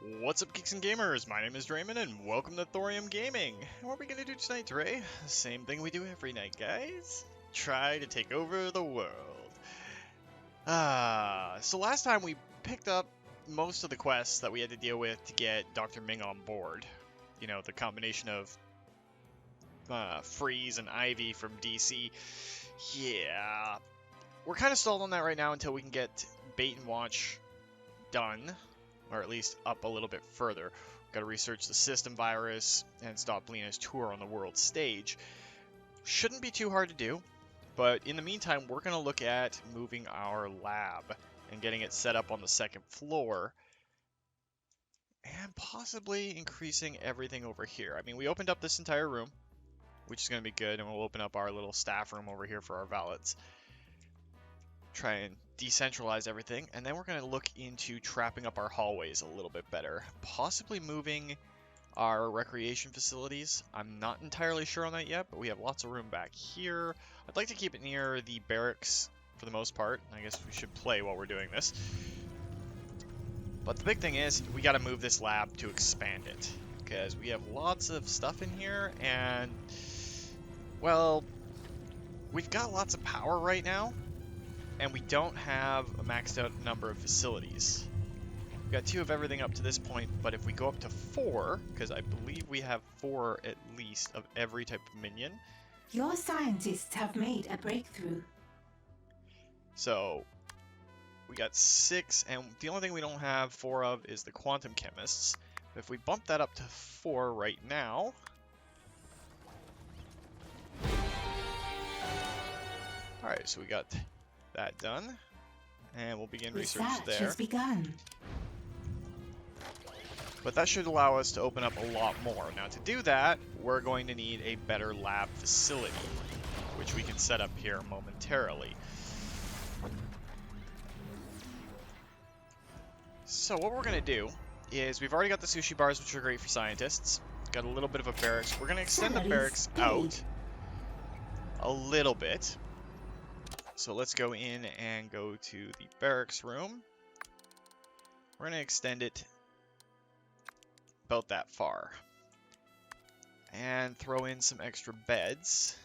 What's up, geeks and gamers? My name is Drementfh, and welcome to Thorium Gaming. And what are we gonna do tonight, Dre? Same thing we do every night, guys. Try to take over the world. So last time we picked up most of the quests that we had to deal with to get Dr. Ming on board. You know, the combination of Freeze and Ivy from DC. Yeah, we're kind of stalled on that right now until we can get Bait and Watch done. Or at least up a little bit further. Got to research the system virus and stop Lena's tour on the world stage. Shouldn't be too hard to do, but in the meantime, we're going to look at moving our lab and getting it set up on the second floor, and possibly increasing everything over here. I mean, we opened up this entire room, which is going to be good, and we'll open up our little staff room over here for our valets. Try and decentralize everything, and then we're going to look into trapping up our hallways a little bit better, possibly moving our recreation facilities. I'm not entirely sure on that yet, but we have lots of room back here. I'd like to keep it near the barracks for the most part. I guess we should play while we're doing this, but the big thing is we got to move this lab to expand it, because we have lots of stuff in here, and well, we've got lots of power right now, and we don't have a maxed out number of facilities. We've got 2 of everything up to this point, but if we go up to 4, because I believe we have 4 at least of every type of minion. Your scientists have made a breakthrough. So we got 6, and the only thing we don't have 4 of is the quantum chemists. If we bump that up to 4 right now, alright, so we got that done, and we'll begin research there. Has begun. But that should allow us to open up a lot more. Now, to do that, we're going to need a better lab facility, which we can set up here momentarily. So what we're going to do is, we've already got the sushi bars, which are great for scientists. Got a little bit of a barracks. We're going to extend the barracks out a little bit. So let's go in and go to the barracks room. We're going to extend it about that far. And throw in some extra beds.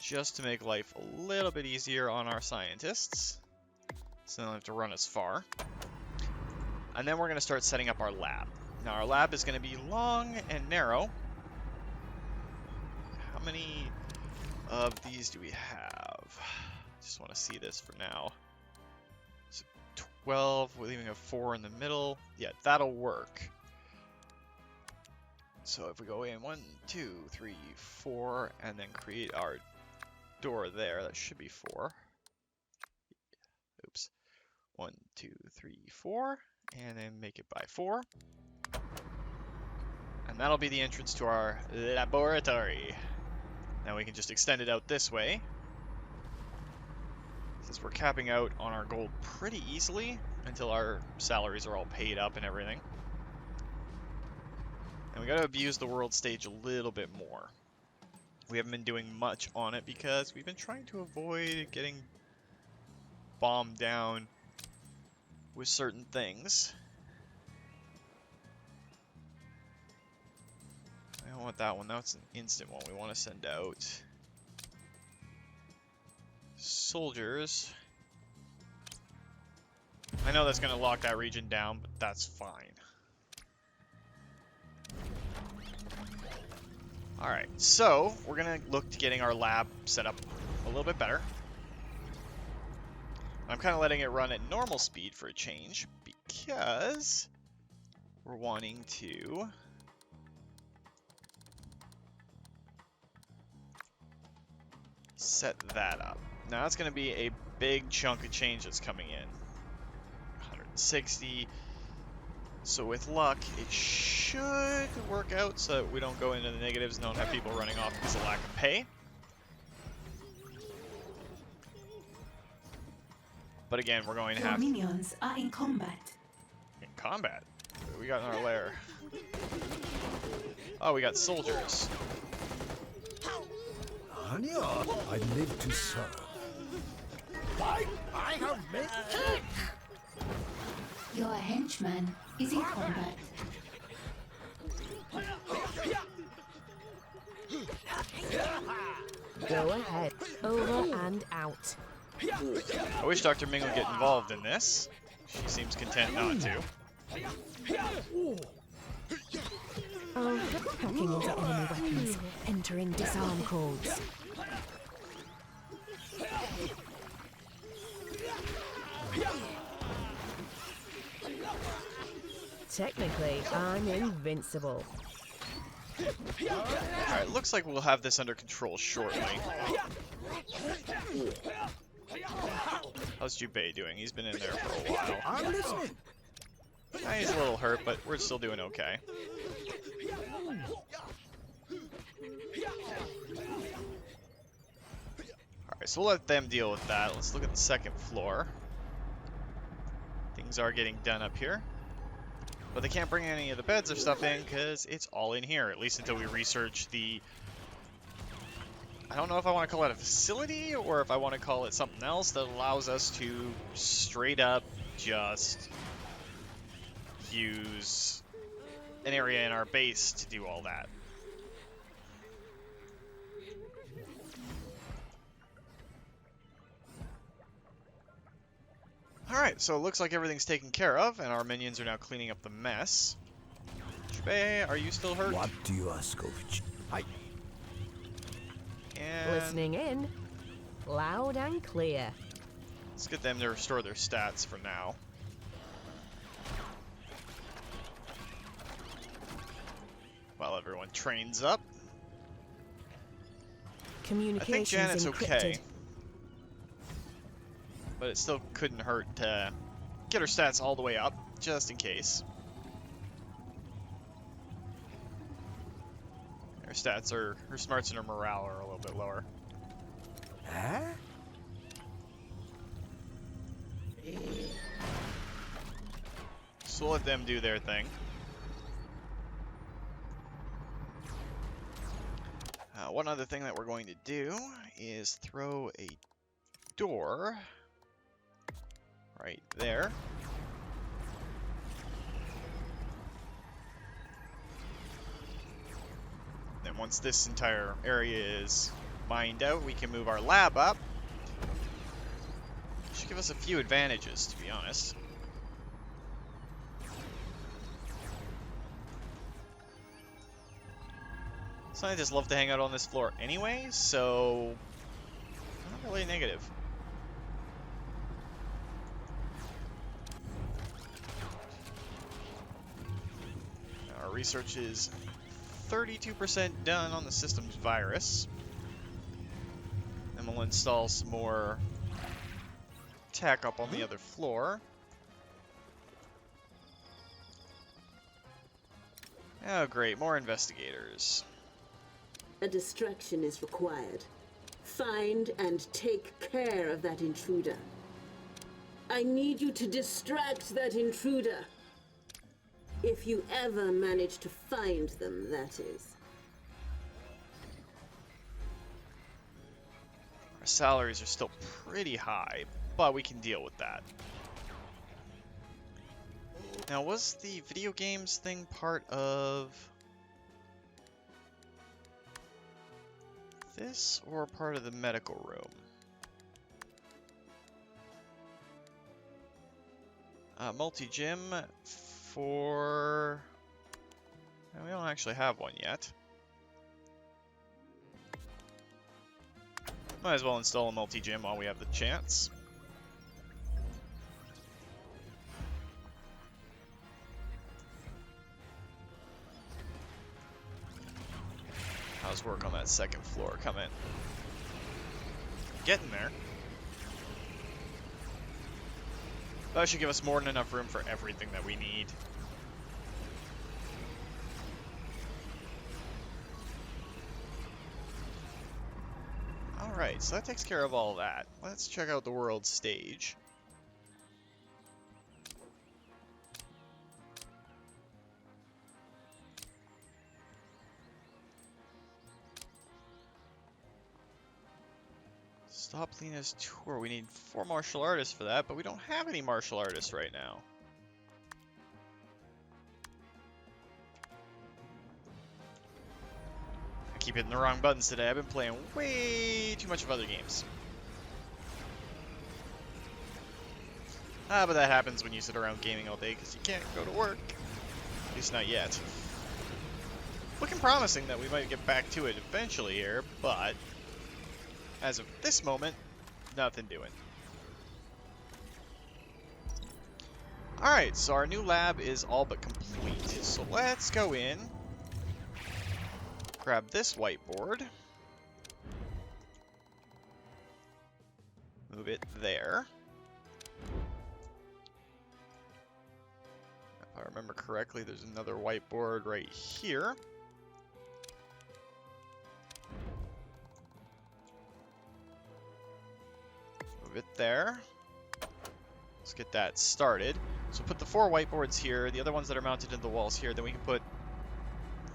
Just to make life a little bit easier on our scientists, so they don't have to run as far. And then we're going to start setting up our lab. Now our lab is going to be long and narrow. How many of these do we have? Just want to see this for now. So 12, we're leaving a 4 in the middle. Yeah, that'll work. So if we go in 1, 2, 3, 4, and then create our door there, that should be 4. Oops. 1, 2, 3, 4. And then make it by 4. And that'll be the entrance to our laboratory. Now we can just extend it out this way, since we're capping out on our gold pretty easily until our salaries are all paid up and everything. And we gotta abuse the world stage a little bit more. We haven't been doing much on it because we've been trying to avoid getting bombed down with certain things. I don't want that one. That's an instant one. We want to send out soldiers. I know that's going to lock that region down, but that's fine. Alright, so we're going to look to getting our lab set up a little bit better. I'm kind of letting it run at normal speed for a change, because we're wanting to set that up. Now that's going to be a big chunk of change that's coming in. 160. So with luck, it should work out so that we don't go into the negatives and don't have people running off because of lack of pay. But again, we're going to have... minions are in combat. In combat? What do we got in our lair? Oh, we got soldiers. I live to serve. I have made Your henchman is in combat. Go ahead. Over and out. I wish Dr. Ming would get involved in this. She seems content not to. Oh, hacking into enemy weapons. Entering disarm codes. Technically, I'm invincible. Alright, looks like we'll have this under control shortly. How's Jubei doing? He's been in there for a while. I'm listening. He's a little hurt, but we're still doing okay. Alright, so we'll let them deal with that. Let's look at the second floor. Things are getting done up here. But they can't bring any of the beds or stuff in because it's all in here, at least until we research the... I don't know if I want to call it a facility or if I want to call it something else that allows us to straight up just use an area in our base to do all that. Alright, so it looks like everything's taken care of, and our minions are now cleaning up the mess. Jubei, are you still hurt? What do you ask of? And Listening in. Loud and clear. let's get them to restore their stats for now. While everyone trains up. I think Communications Janet's encrypted. okay. But it still couldn't hurt to get her stats all the way up, just in case. Her stats are, her smarts and her morale are a little bit lower. Huh? So we'll let them do their thing. One other thing that we're going to do is throw a door right there. Then once this entire area is mined out, we can move our lab up. Should give us a few advantages, to be honest. Scientists love to hang out on this floor anyway, so not really negative. Our research is 32% done on the system's virus. And we'll install some more tech up on the other floor. Oh great, more investigators. A distraction is required. Find and take care of that intruder. I need you to distract that intruder. If you ever manage to find them, that is. Our salaries are still pretty high, but we can deal with that. Now, was the video games thing part of this or part of the medical room? Multi-gym for... No, we don't actually have one yet. Might as well install a multi-gym while we have the chance. How's work on that second floor coming? Getting there. That should give us more than enough room for everything that we need. Alright, so that takes care of all that. Let's check out the world stage. Stop Lena's tour. We need 4 martial artists for that, but we don't have any martial artists right now. I keep hitting the wrong buttons today. I've been playing way too much of other games. But that happens when you sit around gaming all day because you can't go to work. At least not yet. Looking promising that we might get back to it eventually here, but as of this moment, nothing doing. Alright, so our new lab is all but complete. So let's go in, grab this whiteboard, move it there. If I remember correctly, there's another whiteboard right here. Move it there. Let's get that started. So put the 4 whiteboards here, the other ones that are mounted into the walls here, then we can put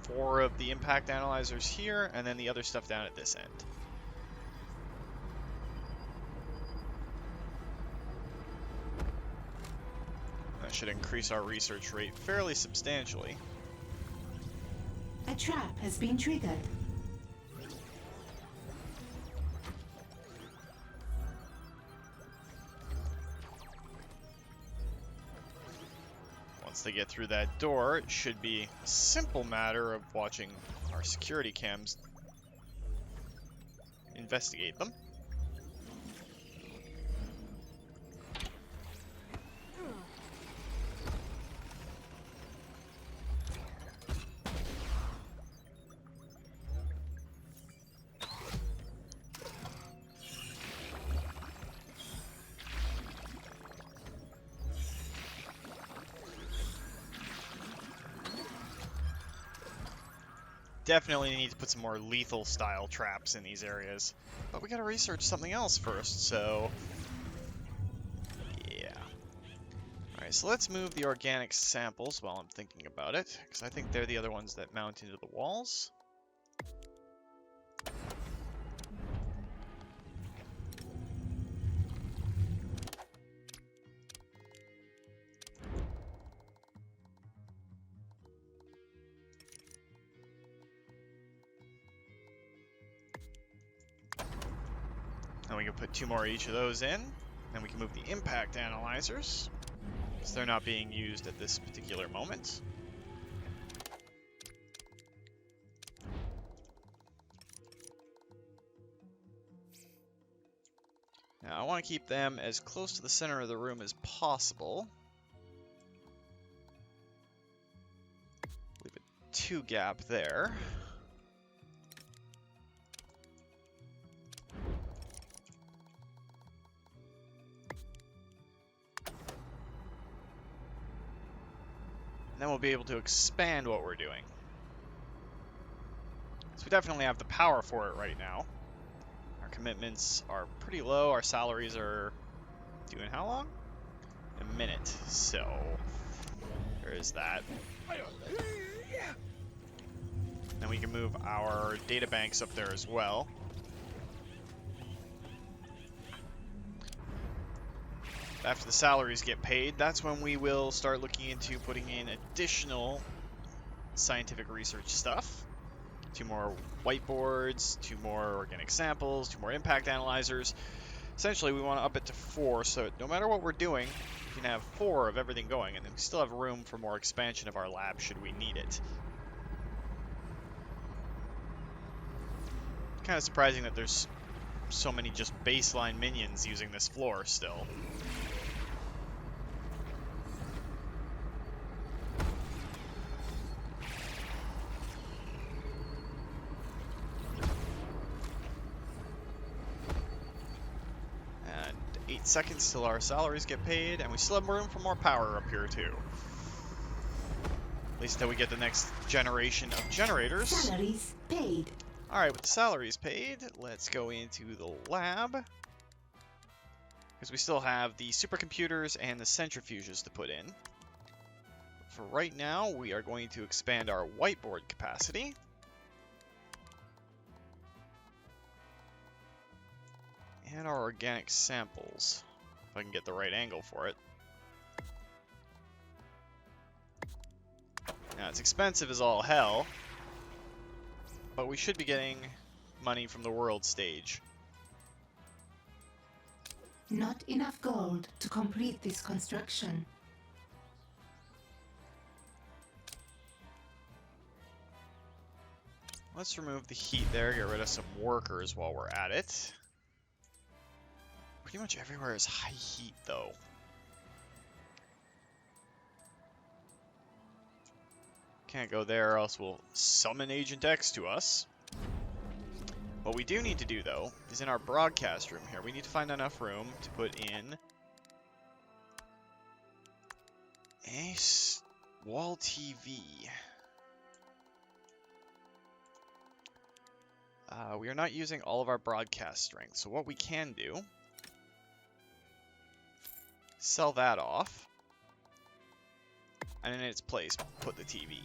4 of the impact analyzers here, and then the other stuff down at this end. That should increase our research rate fairly substantially. A trap has been triggered. Once they get through that door, it should be a simple matter of watching our security cams investigate them. Definitely need to put some more lethal style traps in these areas. But we gotta research something else first, so yeah. Alright, so let's move the organic samples while I'm thinking about it, because I think they're the other ones that mount into the walls. And we can put 2 more each of those in. Then we can move the impact analyzers, because they're not being used at this particular moment. Now I want to keep them as close to the center of the room as possible. Leave a 2 gap there. And then we'll be able to expand what we're doing. So we definitely have the power for it right now. Our commitments are pretty low. Our salaries are doing how long? A minute. So there is that. Then we can move our data banks up there as well. After the salaries get paid, that's when we will start looking into putting in additional scientific research stuff. 2 more whiteboards, 2 more organic samples, 2 more impact analyzers. Essentially, we want to up it to 4, so no matter what we're doing, we can have 4 of everything going, and then we still have room for more expansion of our lab should we need it. Kind of surprising that there's so many just baseline minions using this floor still. And 8 seconds till our salaries get paid, and we still have room for more power up here too. At least until we get the next generation of generators. Salaries paid. Alright, with the salaries paid, let's go into the lab. Because we still have the supercomputers and the centrifuges to put in. For right now, we are going to expand our whiteboard capacity. And our organic samples, if I can get the right angle for it. Now, it's expensive as all hell, but we should be getting money from the world stage. Not enough gold to complete this construction. Let's remove the heat there, get rid of some workers while we're at it. Pretty much everywhere is high heat, though. Can't go there or else we'll summon Agent X to us. What we do need to do, though, is in our broadcast room here, we need to find enough room to put in a wall TV. We are not using all of our broadcast strength, so what we can do, sell that off, and in its place, put the TV.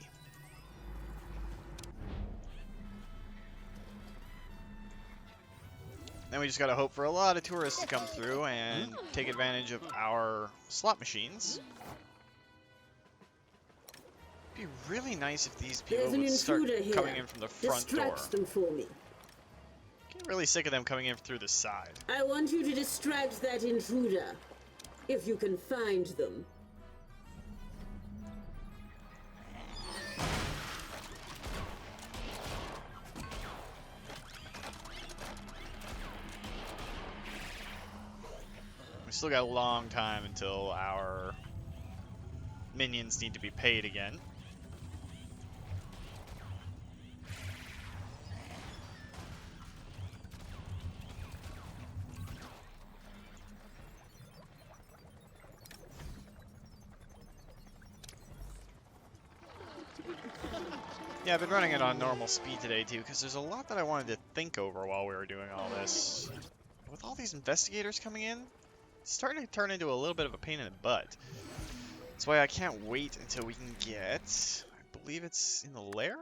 Then we just gotta hope for a lot of tourists to come through and take advantage of our slot machines. It'd be really nice if these people would start coming in from the front door. Distract them for me. Get really sick of them coming in through the side. I want you to distract that intruder, if you can find them. We still got a long time until our minions need to be paid again. Yeah, I've been running it on normal speed today too, because there's a lot that I wanted to think over while we were doing all this. With all these investigators coming in, it's starting to turn into a little bit of a pain in the butt. That's why I can't wait until we can get, I believe it's in the lair?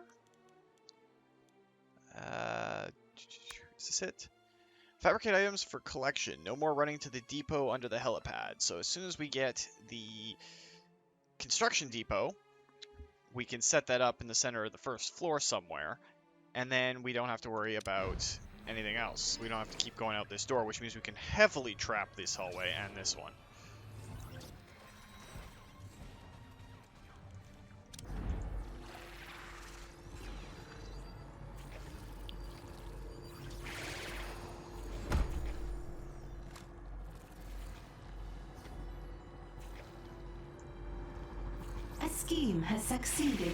Is this it? Fabricate items for collection. No more running to the depot under the helipad. So as soon as we get the construction depot, we can set that up in the center of the first floor somewhere, and then we don't have to worry about anything else. We don't have to keep going out this door, which means we can heavily trap this hallway and this one. A scheme has succeeded.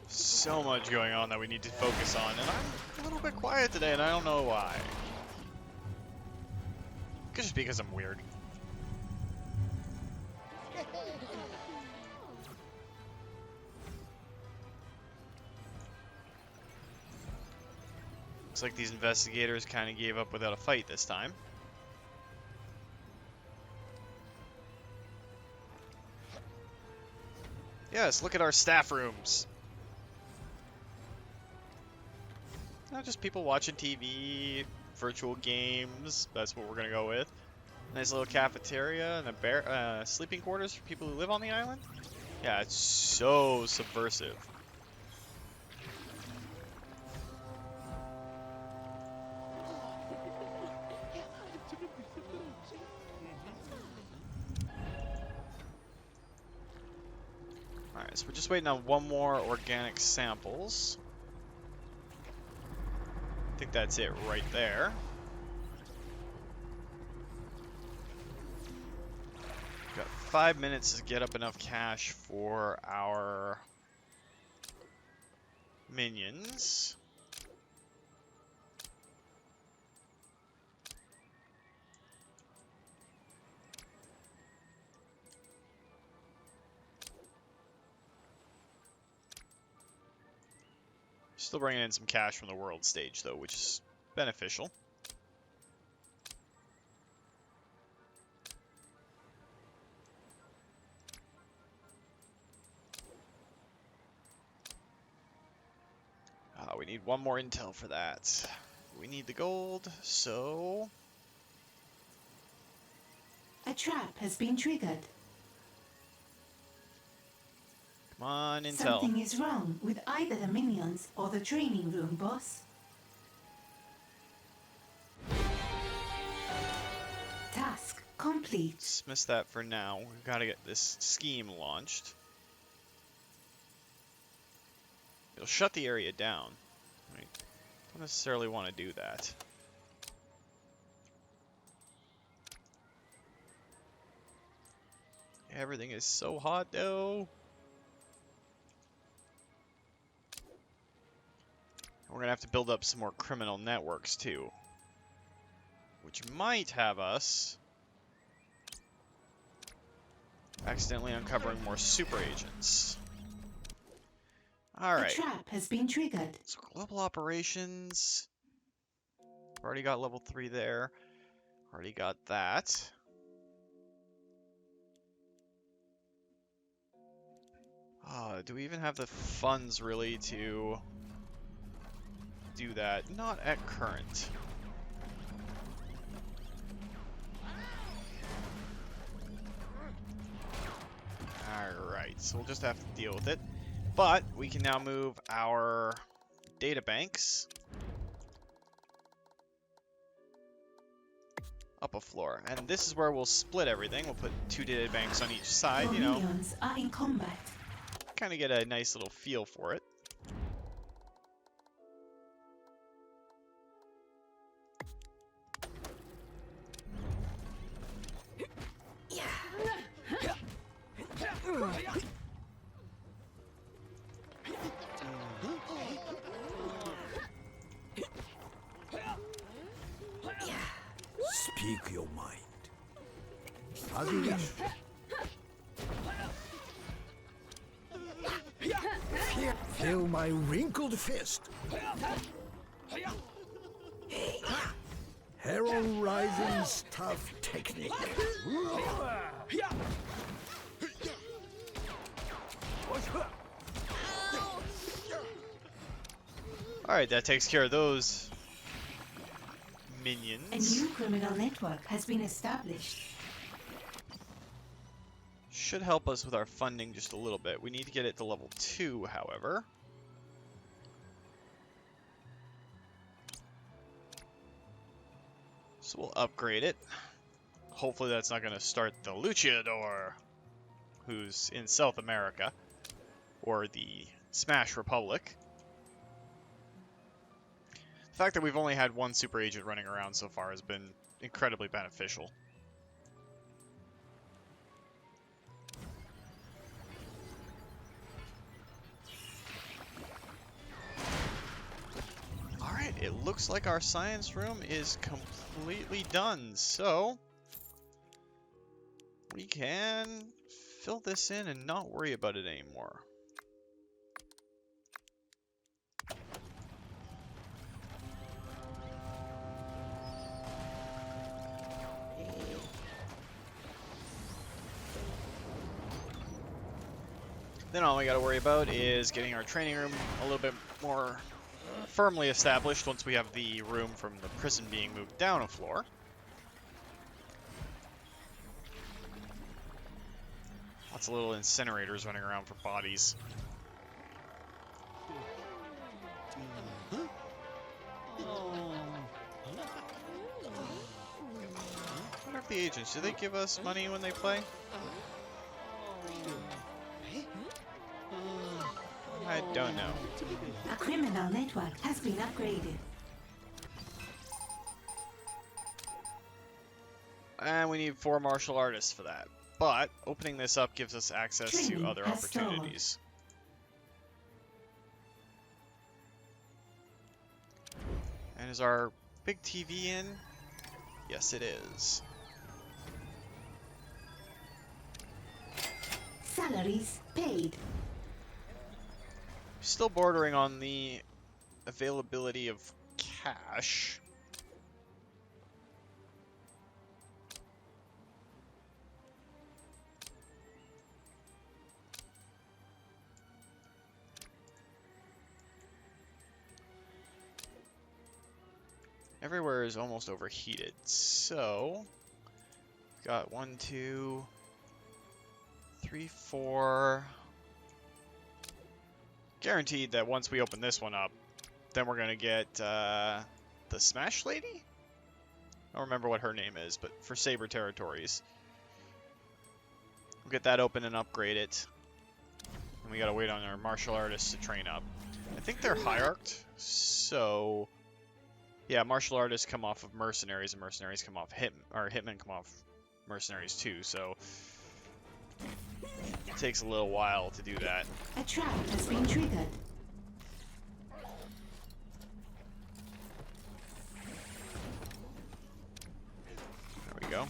So much going on that we need to focus on, and I'm a little bit quiet today, and I don't know why. Could just be because I'm weird. Looks like these investigators kind of gave up without a fight this time. Yes, look at our staff rooms. Not just people watching TV, virtual games, that's what we're gonna go with. Nice little cafeteria and a sleeping quarters for people who live on the island. Yeah, it's so subversive. Alright, so we're just waiting on one more organic samples. I think that's it right there. Got 5 minutes to get up enough cash for our minions. Still bringing in some cash from the world stage, though, which is beneficial. We need one more intel for that. We need the gold, so... A trap has been triggered. Come on, intel. Something is wrong with either the minions or the training room, boss. Task complete. Dismiss that for now. We've got to get this scheme launched. It'll shut the area down. I don't necessarily want to do that. Everything is so hot, though. We're going to have to build up some more criminal networks, too. Which might have us accidentally uncovering more super agents. Alright. A trap has been triggered. So global operations. Already got level 3 there. Already got that. Do we even have the funds really to do that? Not at current. Alright, so we'll just have to deal with it. But we can now move our data banks up a floor. And this is where we'll split everything. We'll put 2 data banks on each side, you know. Minions are in combat. Kind of get a nice little feel for it. Speak your mind. As you wish. Feel my wrinkled fist. Herald Rising Staff Technique. Alright, that takes care of those A minions. new criminal network has been established. Should help us with our funding just a little bit. We need to get it to level 2, however. So we'll upgrade it. Hopefully that's not going to start the Luchador, who's in South America, or the Smash Republic. The fact that we've only had one super agent running around so far has been incredibly beneficial. Alright, it looks like our science room is completely done, so we can fill this in and not worry about it anymore. Then all we got to worry about is getting our training room a little bit more firmly established once we have the room from the prison being moved down a floor. Lots of little incinerators running around for bodies. What are the agents? Do they give us money when they play? I don't know. A criminal network has been upgraded. And we need 4 martial artists for that. But opening this up gives us access to Training other has stalled. opportunities. And is our big TV in? Yes, it is. Salaries paid. Still bordering on the availability of cash. Everywhere is almost overheated, so we've got 1, 2, 3, 4. Guaranteed that once we open this one up, then we're gonna get the Smash Lady? I don't remember what her name is, but for Saber Territories. We'll get that open and upgrade it. And we gotta wait on our martial artists to train up. I think they're hierarched, so yeah, martial artists come off of mercenaries, and mercenaries come off hitmen come off mercenaries too, so it takes a little while to do that. A trap has been triggered. There we go.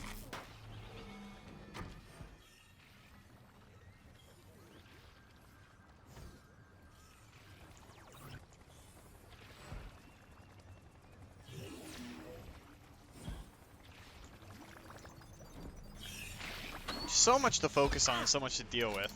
So much to focus on, so much to deal with.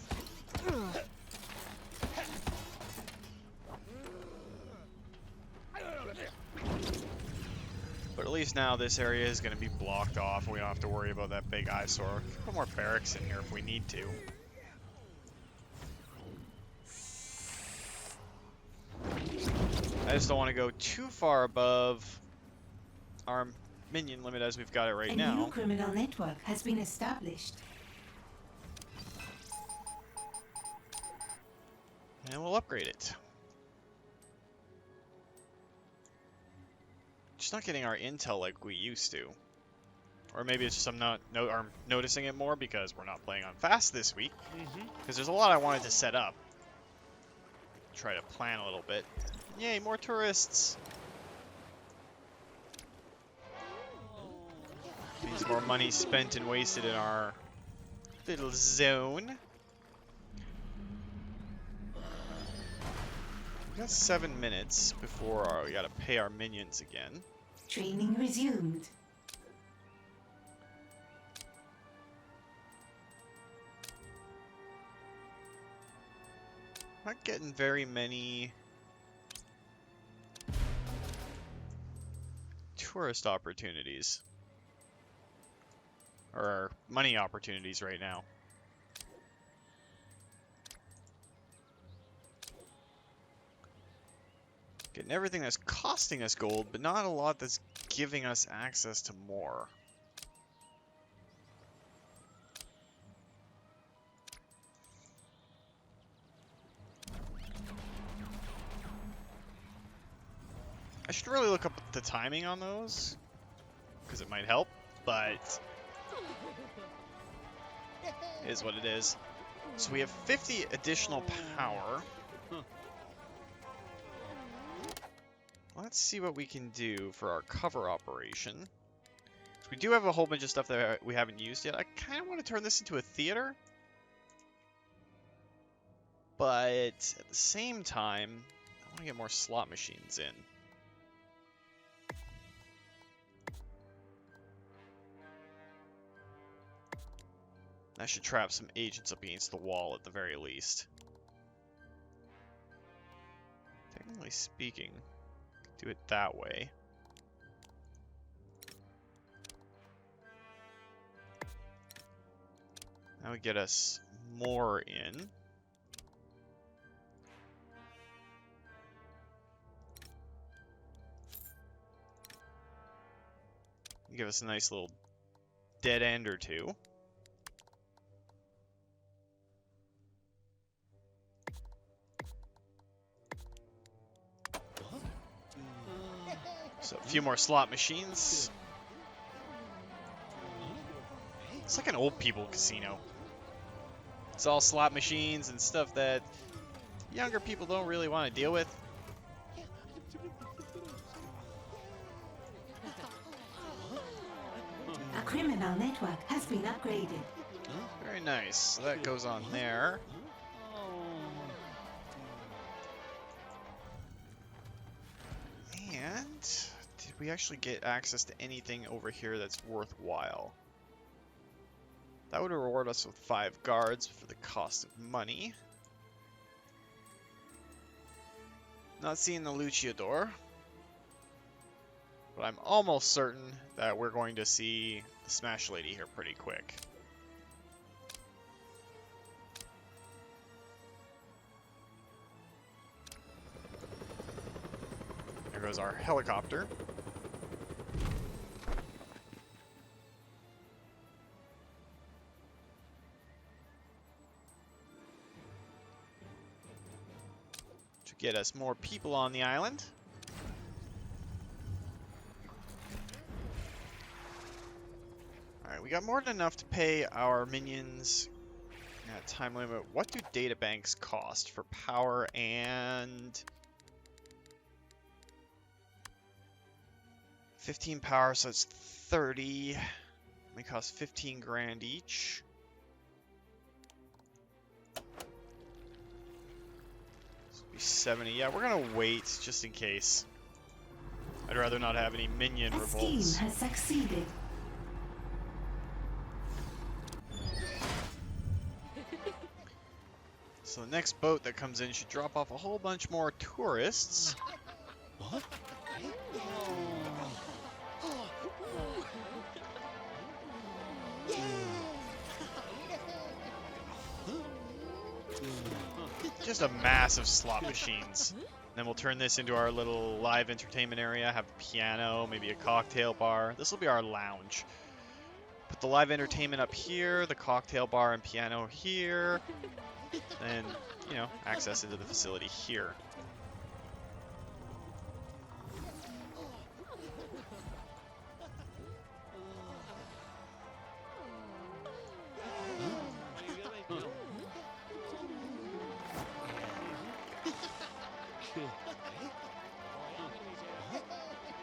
But at least now this area is going to be blocked off. We don't have to worry about that big eyesore. Put more barracks in here if we need to. I just don't want to go too far above our minion limit as we've got it right A now. new criminal network has been established. And we'll upgrade it. Just not getting our intel like we used to. Or maybe it's just I'm not noticing it more because we're not playing on fast this week. Because there's a lot I wanted to set up. Try to plan a little bit. Yay, more tourists! Means more money spent and wasted in our little zone. We got 7 minutes before we gotta pay our minions again. Training resumed. Not getting very many tourist opportunities. Or money opportunities right now. Getting everything that's costing us gold, but not a lot that's giving us access to more. I should really look up the timing on those, because it might help, but it is what it is. So we have 50 additional power. Let's see what we can do for our cover operation. So we do have a whole bunch of stuff that we haven't used yet. I kind of want to turn this into a theater. But at the same time, I want to get more slot machines in. I should trap some agents up against the wall at the very least. Technically speaking, do it that way. That would get us more in. Give us a nice little dead end or two. So a few more slot machines. It's like an old people casino. It's all slot machines and stuff that younger people don't really want to deal with. A criminal network has been upgraded. Very nice. So that goes on there. did we actually get access to anything over here that's worthwhile? That would reward us with 5 guards for the cost of money. Not seeing the Luchador. But I'm almost certain that we're going to see the Smash Lady here pretty quick. There goes our helicopter. To get us more people on the island. We got more than enough to pay our minions at time limit. What do data banks cost for power and 15 power, so it's 30. They cost 15 grand each. This will be 70. Yeah, we're gonna wait just in case. I'd rather not have any minion A scheme revolts. has succeeded. So the next boat that comes in should drop off a whole bunch more tourists. What? Just a mass of slot machines. Then we'll turn this into our little live entertainment area, have a piano, maybe a cocktail bar. This will be our lounge. Put the live entertainment up here, the cocktail bar and piano here, and, you know, access into the facility here.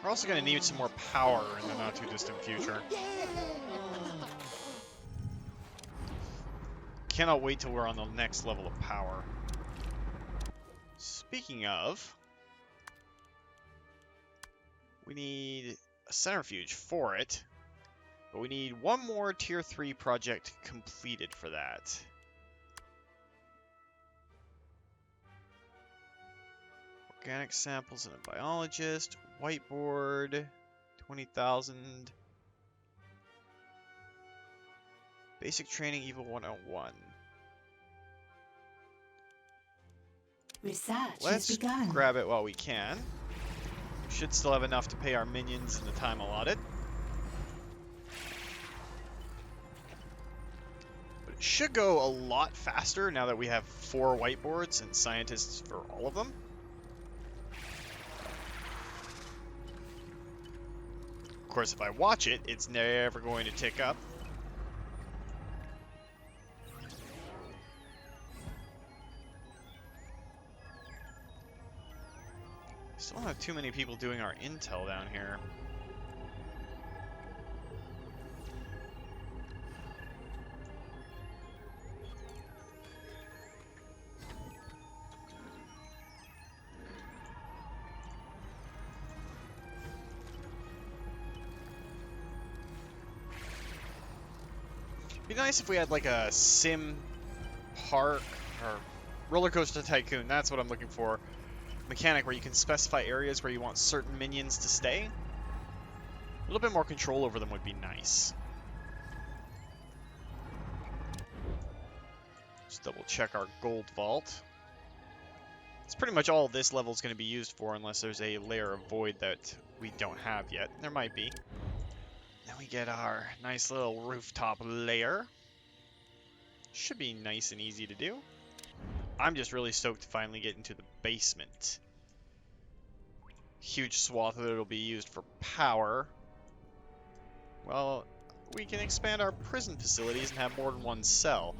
We're also going to need some more power in the not too distant future. Cannot wait till we're on the next level of power. Speaking of, we need a centrifuge for it, but we need one more tier 3 project completed for that. Organic samples and a biologist, whiteboard, 20,000. Basic training, Evil 101. Research Let's has begun. grab it while we can. Should still have enough to pay our minions in the time allotted. But it should go a lot faster now that we have 4 whiteboards and scientists for all of them. Of course, if I watch it, it's never going to tick up. Still don't have too many people doing our intel down here. Be nice if we had like a sim park or roller coaster tycoon. That's what I'm looking for. Mechanic where you can specify areas where you want certain minions to stay. A little bit more control over them would be nice. Just double check our gold vault. It's pretty much all this level is going to be used for unless there's a layer of void that we don't have yet. There might be. Then we get our nice little rooftop layer. Should be nice and easy to do. I'm just really stoked to finally get into the basement. Huge swath of it will be used for power. Well, we can expand our prison facilities and have more than one cell.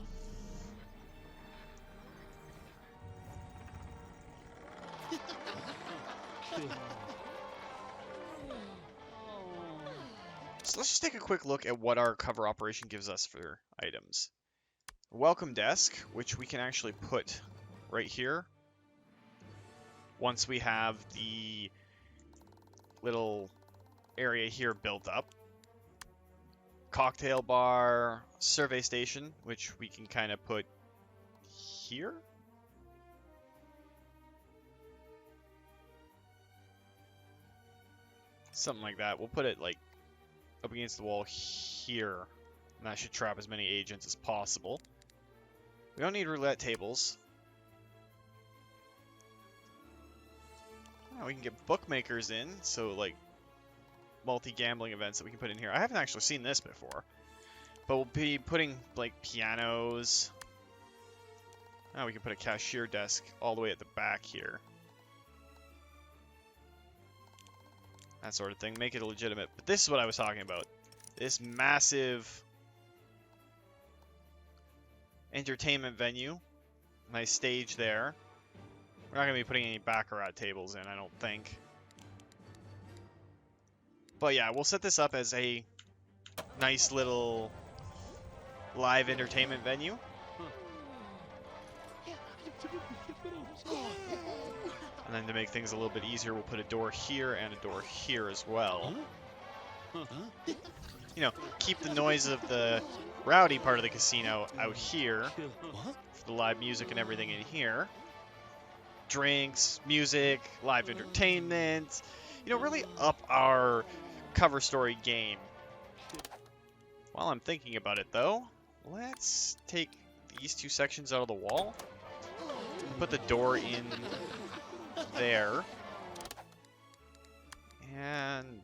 So let's just take a quick look at what our cover operation gives us for items. Welcome desk, which we can actually put right here. Once we have the little area here built up. Cocktail bar, survey station, which we can kind of put here. Something like that. We'll put it like up against the wall here. And that should trap as many agents as possible. We don't need roulette tables. Oh, we can get bookmakers in, so like multi-gambling events that we can put in here. I haven't actually seen this before. But we'll be putting like pianos. Oh, we can put a cashier desk all the way at the back here. That sort of thing. Make it legitimate. But this is what I was talking about. This massive entertainment venue. Nice stage there. We're not going to be putting any baccarat tables in, I don't think. But yeah, we'll set this up as a nice little live entertainment venue. And then to make things a little bit easier, we'll put a door here and a door here as well. You know, keep the noise of the rowdy part of the casino out here. For the live music and everything in here. Drinks, music, live entertainment. You know, really up our cover story game. While I'm thinking about it though, let's take these two sections out of the wall. Put the door in there. And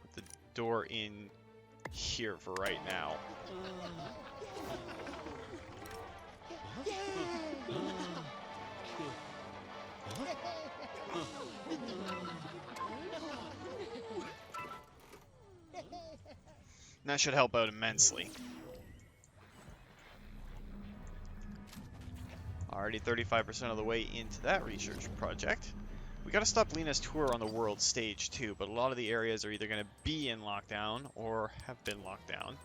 put the door in here for right now. And that should help out immensely. Already 35% of the way into that research project. We gotta stop Lena's tour on the world stage too, but a lot of the areas are either gonna be in lockdown or have been locked down.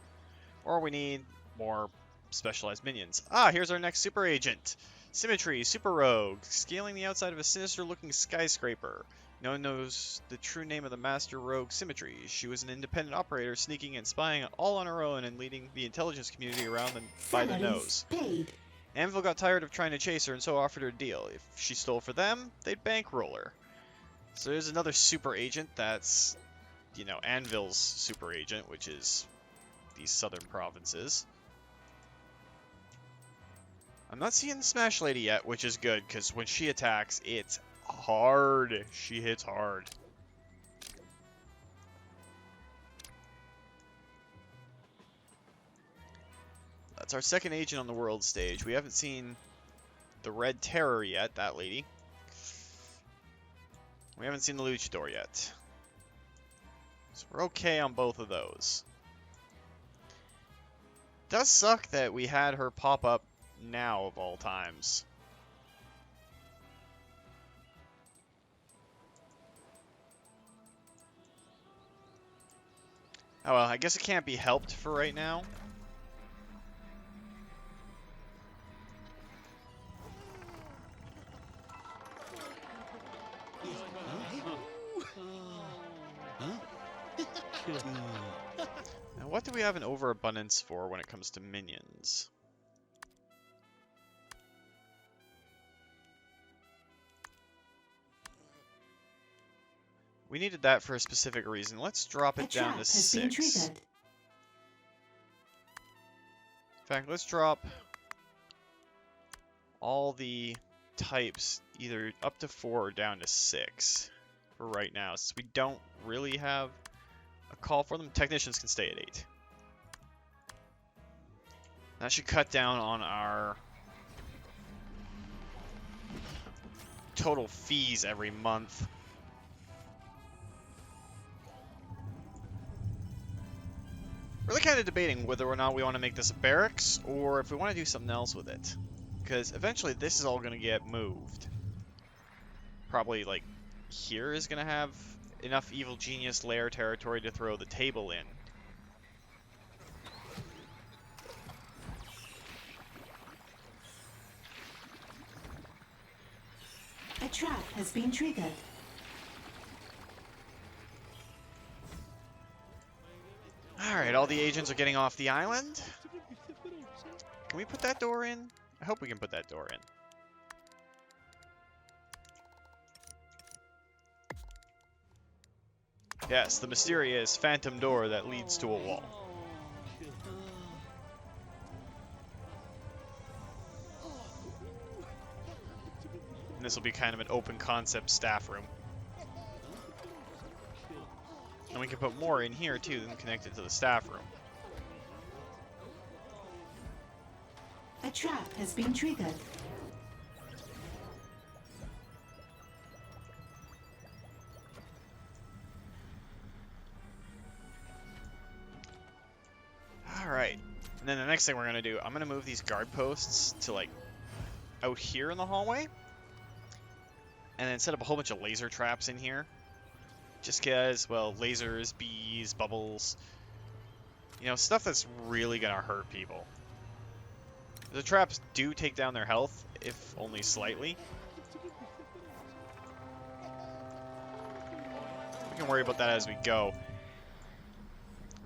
Or we need more specialized minions. Ah, here's our next super agent. Symmetry, super rogue, scaling the outside of a sinister looking skyscraper. No one knows the true name of the master rogue Symmetry. She was an independent operator, sneaking and spying all on her own and leading the intelligence community around them by the nose. Paid. Anvil got tired of trying to chase her and so offered her a deal. If she stole for them, they'd bankroll her. So there's another super agent that's, you know, Anvil's super agent, which is these southern provinces. I'm not seeing the Smash Lady yet, which is good, because when she attacks, it's hard. She hits hard. That's our second agent on the world stage. We haven't seen the Red Terror yet, that lady. We haven't seen the Luchador yet. So we're okay on both of those. It does suck that we had her pop up now of all times. Oh well, I guess it can't be helped for right now. Now, what do we have an overabundance for when it comes to minions? We needed that for a specific reason. Let's drop it down to 6. In fact, let's drop all the types either up to 4 or down to 6 for right now, since we don't really have a call for them. Technicians can stay at 8. That should cut down on our total fees every month. Really kind of debating whether or not we want to make this a barracks or if we want to do something else with it. Because eventually this is all going to get moved. Probably like here is going to have enough evil genius lair territory to throw the table in. A trap has been triggered. Alright, all the agents are getting off the island. Can we put that door in? I hope we can put that door in. Yes, the mysterious phantom door that leads to a wall. And this will be kind of an open concept staff room. And we can put more in here too than connected to the staff room. A trap has been triggered. Alright. And then the next thing we're going to do, I'm going to move these guard posts to like out here in the hallway. And then set up a whole bunch of laser traps in here. Just because, well, lasers, bees, bubbles. You know, stuff that's really going to hurt people. The traps do take down their health, if only slightly. We can worry about that as we go.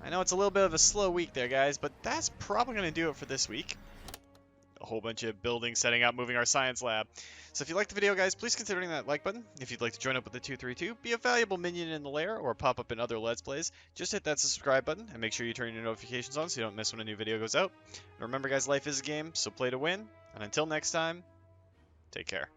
I know it's a little bit of a slow week there, guys, but that's probably going to do it for this week. A whole bunch of building, setting up, moving our science lab. So if you liked the video, guys, please consider hitting that like button. If you'd like to join up with the 232, be a valuable minion in the lair, or pop up in other Let's Plays, just hit that subscribe button, and make sure you turn your notifications on so you don't miss when a new video goes out. And remember, guys, life is a game, so play to win. And until next time, take care.